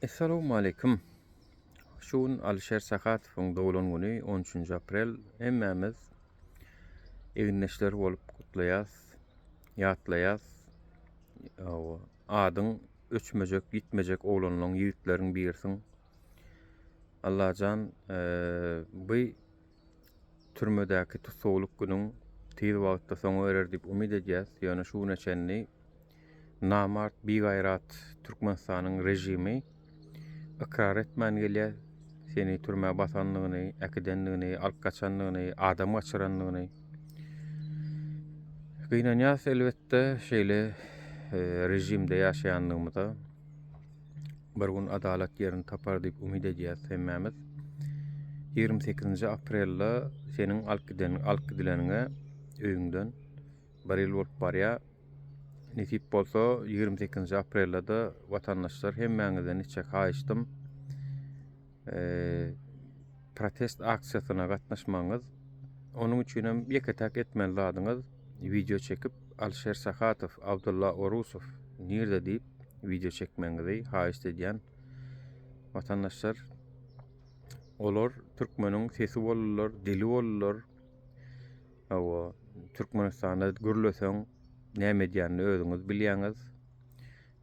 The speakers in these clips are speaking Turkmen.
Assalamu alaikum. Şuun Alişer Sakatowyň dowulan güni 13 aprel hemmemiz eginleşler bolup kutlaýas, ýatlaýas. Adyň öçmejek, gitmejek oglanlaryň, ýigitleriň birsiň. Allahan bu türmedäki tutsawlyk günüň tez wagtda soňa erer diýip umyt edýäs. Ýöne şu neçenli namart, bigaýrat Türkmenistanyň rejimi ikrar etmän gelýär. Seni türme basanlygyny, äkidenligini, alyp gaçanlygyny, adam gaçyranlygyny. Gynanýas elbetde şeýle rejimde ýaşaýanlygymyza bir gün adalet ýerini tapar diýip umyt edýäs hemmemiz. 28 aprelde senin alkydileňe öýüňden bir ýyl bolup barýar. Nisip bolsa 28 aprelde watandaşlar hemmäňizden içek haýyşdym. Protest aksiýasyna gatnaşmaňyz. Onuň üçin hem ýeketäk etmeli ladyňyz. Video çekip Alişer Sakatow, Abdullah Orusow nirde diýip video çekmeňizi haýyş edýän watandaşlar. Olar türkmeniň sesi bolurlar, dili bolurlar. Türkmenistanda gürleseň näme diýänini özüňiz bilýäňiz.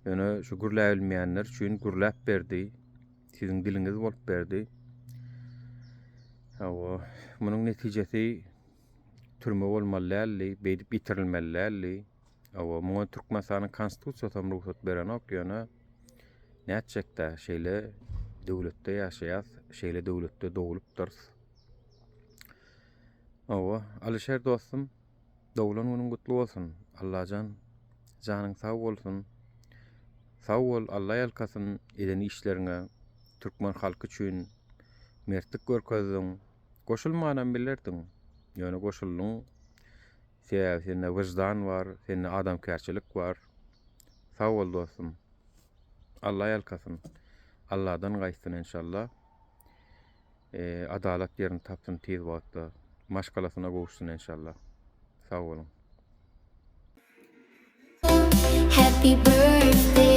Ýöne şu gürläp bilmeýänler üçin gürläp berdi. Siziň diliniz bolup berdi. Munyň netijesi türme bolmaly, beýdip bitirilmeli. Muňa Türkmenistanyň konstitusiýasy ruhsat beren ok, ýöne näçekde şeýle döwletde ýaşaýas, şeýle döwletde dowulupdyr. Alişer dostum, dowulan günüň gutly bolsun. Allahan janyň sag bolsun. Sag bol, Allah ýalkasyn eden işleriňe, Türkmen halky üçin mertlik görkezdiň. Goşulmadan bilerdiň. Ýöne goşuldyň. Sende wyjdan bar, sende adamkärçilik bar. Sag bol dostum. Allah ýalkasyn. Allahdan gaýsyn inşallah. Adalet ýerini tapsyn tez wagtda. Maşgalasyna gowuşsun inşallah. Sag bolun. Happy birthday